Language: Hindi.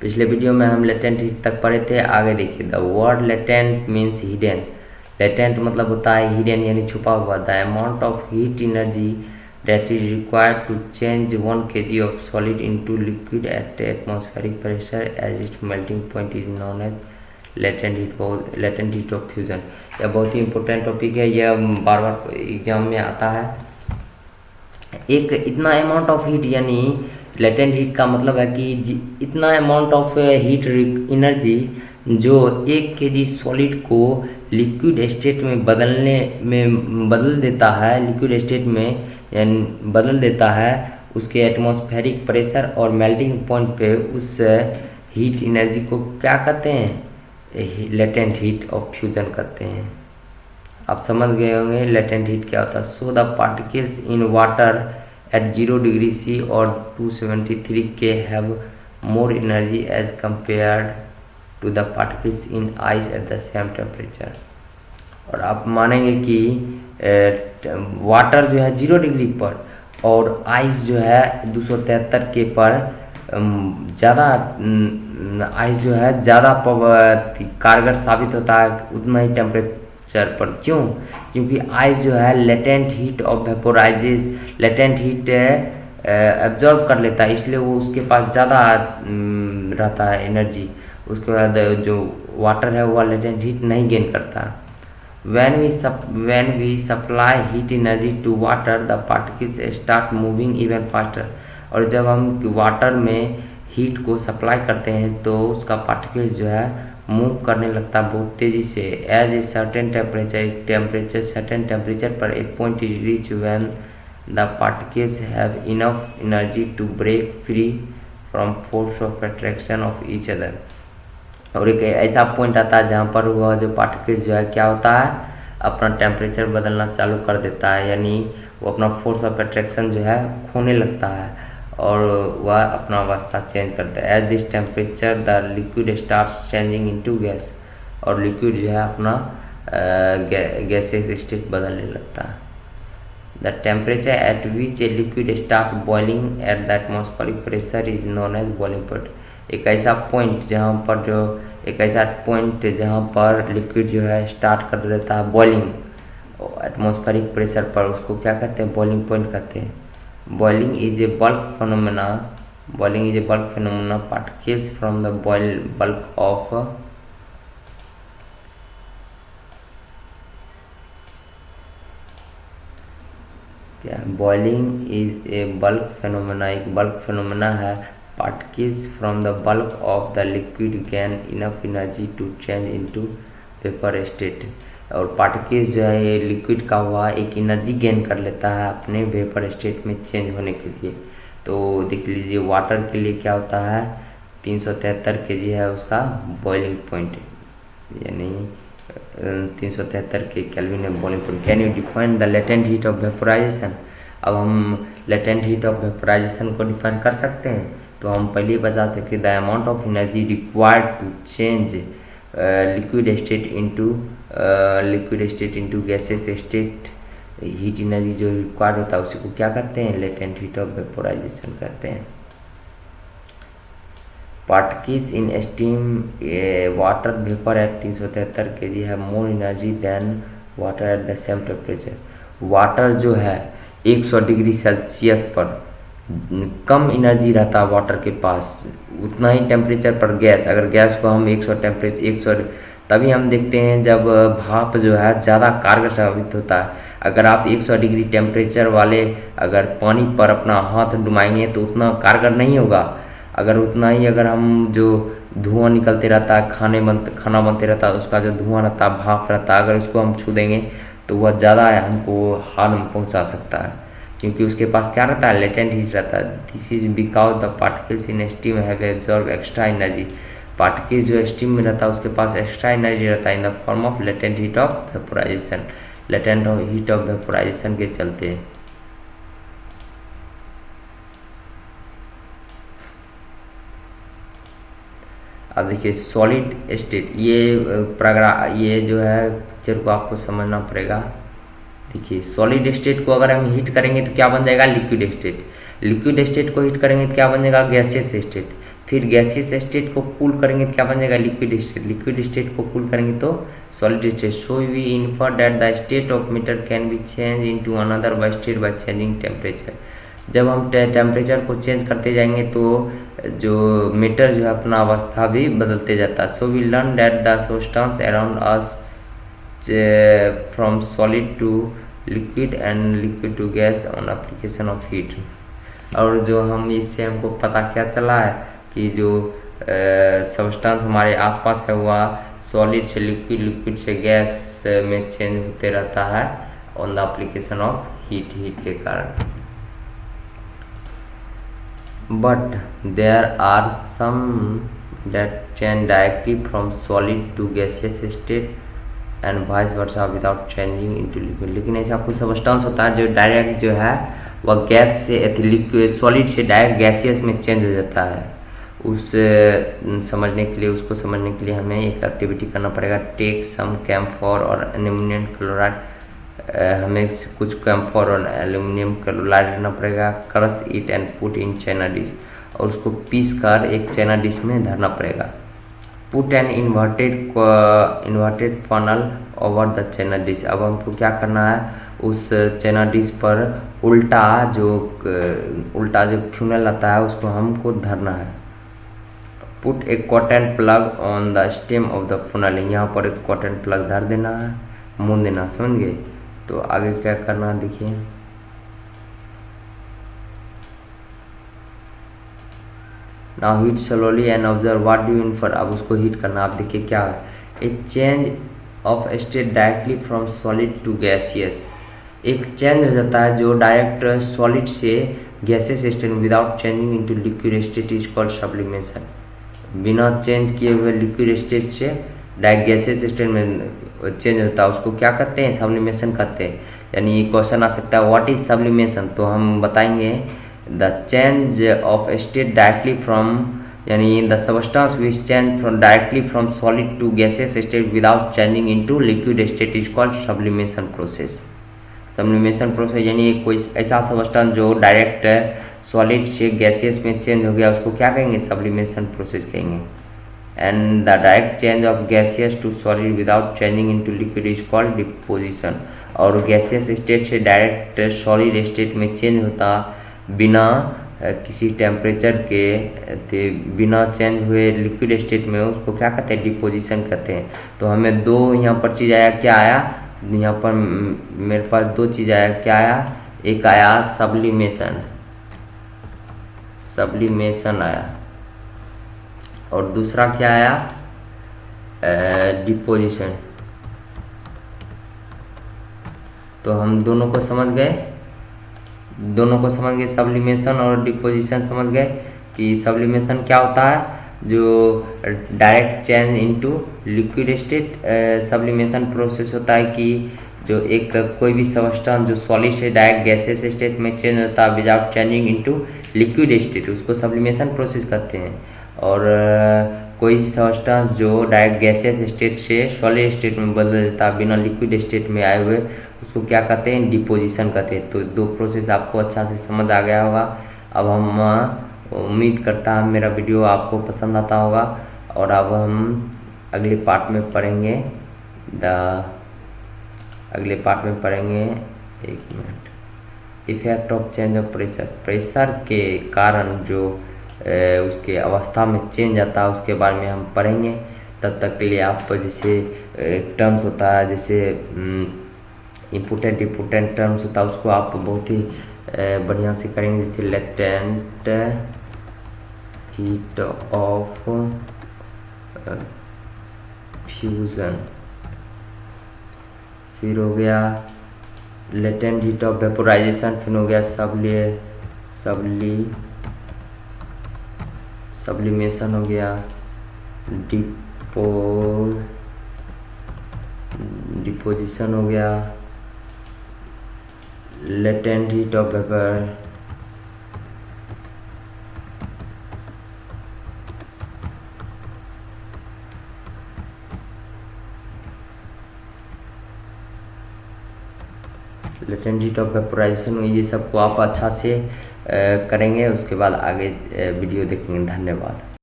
पिछले वीडियो में हम लेटेंट हीट तक पढ़े थे। आगे देखिए, the word latent means hidden. Latent मतलब होता है हिडन यानी छुपा हुआ। The amount of heat energy that is required to change 1 kg of solid into liquid at atmospheric pressure as its melting point is known as latent heat। latent heat of fusion, यह बहुत ही इम्पोर्टेंट टॉपिक है, यह बार बार एग्जाम में आता है। एक इतना अमाउंट ऑफ हीट यानी लेटेंट हीट का मतलब है कि इतना अमाउंट ऑफ हीट एनर्जी जो 1 kg सॉलिड को लिक्विड स्टेट में बदल देता है, लिक्विड स्टेट में यानी बदल देता है, उसके एटमॉस्फेरिक प्रेशर और मेल्टिंग पॉइंट पे उस हीट एनर्जी को क्या कहते हैं? लेटेंट हीट ऑफ फ्यूजन कहते हैं। आप समझ गए होंगे लेटेंट हीट क्या होता है। So the particles in water at 0 degree C और 273 K have more energy as compared to the particles in ice at the same temperature. और आप मानेंगे कि वाटर जो है 0 डिग्री पर और आइस जो है 273 के पर ज़्यादा आइस जो है ज़्यादा कारगर साबित होता है उतना ही टेम्परेचर पर। क्यों? क्योंकि आइस जो है latent heat of vaporises, latent heat absorb कर लेता है, इसलिए वो उसके पास ज़्यादा रहता है एनर्जी। उसके बाद जो वाटर है वो लेटेंट हीट नहीं गेन करता। when we supply heat energy to water, the particles start moving even faster। और जब हम वाटर में हीट को सप्लाई करते हैं तो उसका पार्टिकल्स जो है मूव करने लगता है बहुत तेज़ी से। As a certain temperature certain temperature पर a point is reach when the particles have enough energy to break free from force of attraction of each other. और एक ऐसा पॉइंट आता है जहाँ पर वह जो पार्टिकल्स जो है क्या होता है, अपना टेम्परेचर बदलना चालू कर देता है, यानी वो अपना फोर्स ऑफ अट्रैक्शन जो है खोने लगता है और वह अपना अवस्था चेंज करता है। At this temperature the liquid starts changing into gas. और लिक्विड जो है अपना गैसेस स्टेट बदलने लगता है। The temperature at which a liquid start boiling at the atmospheric pressure is known as boiling point. एक ऐसा पॉइंट जहाँ पर लिक्विड जो है स्टार्ट कर देता है बॉइलिंग एटमॉस्फेरिक प्रेशर पर, उसको क्या कहते हैं? बॉइलिंग पॉइंट कहते हैं। Boiling is a bulk phenomena particles from the bulk of क्या? Boiling is a bulk phenomena, एक बल्क फिनोमेना है। Particles from the bulk of the liquid gain enough energy to change into vapor state। और पार्टिकल्स जो है ये लिक्विड का हुआ एक एनर्जी गेन कर लेता है अपने वेपर स्टेट में चेंज होने के लिए। तो देख लीजिए वाटर के लिए क्या होता है, 373 kg है उसका बॉइलिंग पॉइंट, यानी 373 के केल्विन है boiling point. Can you define the latent heat of vaporisation. अब हम लेटेंट हीट ऑफ वेपोराइजेशन को डिफाइन कर सकते हैं। तो हम पहले ही बताते कि the amount of energy required to change liquid state into gaseous state, heat energy जो रिक्वायर्ड होता है उसी को क्या कहते हैं? लेटेंट हीट ऑफ वेपोराइजेशन कहते हैं। Particles in steam water vapour at 373 kg है more energy than water at the same temperature. Water जो है 100 डिग्री सेल्सियस पर कम एनर्जी रहता है वाटर के पास, उतना ही टेम्परेचर पर गैस, अगर गैस को हम 100 तभी हम देखते हैं जब भाप जो है ज़्यादा कारगर साबित होता है। अगर आप 100 डिग्री टेम्परेचर वाले अगर पानी पर अपना हाथ डुबाएंगे तो उतना कारगर नहीं होगा। अगर हम जो धुआं निकलते रहता है खाना बनते रहता है उसका जो धुआं रहता है भाप रहता है, अगर उसको हम छू देंगे तो वह ज़्यादा हमको हार्म पहुंचा सकता है, क्योंकि उसके पास क्या रहता है? लेटेंट हीट रहता है। This is because the particles in steam have absorb extra energy. Particles जो स्टीम में रहता है उसके पास एक्स्ट्रा एनर्जी रहता है in the form of latent heat of vaporisation, latent heat of vaporisation के चलते। अब देखिए सॉलिड स्टेट, ये जो है पिक्चर को आपको समझना पड़ेगा। देखिए सॉलिड स्टेट को अगर हम हीट करेंगे तो क्या बन जाएगा? Liquid state. लिक्विड स्टेट को हीट करेंगे तो क्या बन जाएगा? Gaseous state. फिर गैसियस स्टेट को कूल करेंगे तो क्या बन जाएगा, लिक्विड स्टेट। लिक्विड स्टेट को कूल करेंगे तो solid state. So we infer that the state of matter can be change into another by state by changing temperature. जब हम टेम्परेचर को चेंज करते जाएंगे तो जो मैटर जो है अपना अवस्था भी बदलते जाता है। So we learn that the substance around us from solid to liquid and liquid to gas on application of heat. और जो हम इससे हमको पता क्या चला है कि जो सब्सटेंस हमारे आसपास है वह सॉलिड से लिक्विड, लिक्विड से गैस में चेंज होते रहता है on the application of heat के कारण। But there are some that change directly from solid to gaseous state and vice versa without changing into liquid. लेकिन ऐसा कुछ सब्सटेंस होता है जो डायरेक्ट जो है वह गैस से लिक्विड सॉलिड से डायरेक्ट गैसियस में चेंज हो जाता है। उसको समझने के लिए हमें एक एक्टिविटी करना पड़ेगा। टेक सम कैम्फोर और एल्यूमिनियम क्लोराइड। हमें कुछ कैम्फोर और एल्यूमिनियम क्लोराइड लेना पड़ेगा। Crush it and put in China dish, और उसको पीस कर एक चाइना डिश में धरना पड़ेगा। Put an inverted funnel over the China dish. अब हमको क्या करना है, उस चाइना डिश पर उल्टा जो फ्यूनल आता है उसको हमको धरना है। Put A cotton plug on the stem of the funnel. यहाँ पर एक कॉटन प्लग धर देना है, मुँह देना, समझ गए। तो आगे क्या करना है देखिए। Now heat slowly and observe what do you infer. अब उसको हीट करना। आप देखिए क्या है, a change of state directly from solid to gaseous. एक चेंज हो जाता है जो डायरेक्ट सॉलिड से gaseous state without changing into liquid state is called sublimation. बिना चेंज किए हुए लिक्विड स्टेट से डायरेक्ट गैसियस स्टेट में चेंज होता है, उसको क्या कहते हैं, सब्लिमेशन कहते हैं। यानी क्वेश्चन आ सकता है व्हाट इज सब्लिमेशन, तो हम बताएंगे the change of state directly from, यानी the substance which change from directly from solid to gaseous state without changing into liquid state is called sublimation process. Sublimation process यानी कोई ऐसा सब्सटेंस जो डायरेक्ट सॉलिड से गैसियस में चेंज हो गया उसको क्या कहेंगे, सब्लिमेशन प्रोसेस कहेंगे। And the direct change of gaseous to solid without changing into liquid is called deposition. और गैसियस स्टेट से डायरेक्ट सॉलिड स्टेट में चेंज होता बिना किसी टेम्परेचर के बिना चेंज हुए लिक्विड स्टेट में, उसको क्या कहते हैं, डिपोजिशन कहते हैं। तो हमें दो यहाँ पर चीज़ आया, क्या आया यहाँ पर मेरे पास दो चीज़ आया, क्या आया, एक आया सब्लिमेशन आया, और दूसरा क्या आया, डिपोजिशन। तो हम दोनों को समझ गए, सब्लिमेशन और डिपोजिशन समझ गए कि सब्लिमेशन क्या होता है, जो direct change into liquid state. Sublimation process होता है कि जो एक कोई भी सब्सटेंस जो सॉलिड से डायरेक्ट गैसियस स्टेट में चेंज होता है without changing into liquid state, उसको सब्लिमेशन प्रोसेस कहते हैं। और कोई सब्सटेंस जो डायरेक्ट गैसियस स्टेट से सॉलिड स्टेट में बदल देता है बिना लिक्विड स्टेट में आए हुए, उसको क्या कहते हैं, डिपोजिशन कहते हैं। तो दो प्रोसेस आपको अच्छा से समझ आ गया होगा। अब हम उम्मीद करता हूँ मेरा वीडियो आपको पसंद आता होगा। और अब हम अगले पार्ट में पढ़ेंगे एक minute, effect of change of pressure के कारण जो उसके अवस्था में चेंज आता है उसके बारे में हम पढ़ेंगे। तब तक के लिए आप जैसे टर्म्स होता है, जैसे इम्पोर्टेंट टर्म्स होता है, उसको आप बहुत ही बढ़िया से करेंगे। जैसे लेटेंट हीट ऑफ फ्यूजन, फिर हो गया लेटेंट हीट ऑफ वेपोराइजेशन, फिर हो गया सब्लिमेशन हो गया, डिपोजिशन हो गया, latent heat of vapour, latent heat of vaporisation, ये सबको आप अच्छा से करेंगे। उसके बाद आगे वीडियो देखेंगे। धन्यवाद।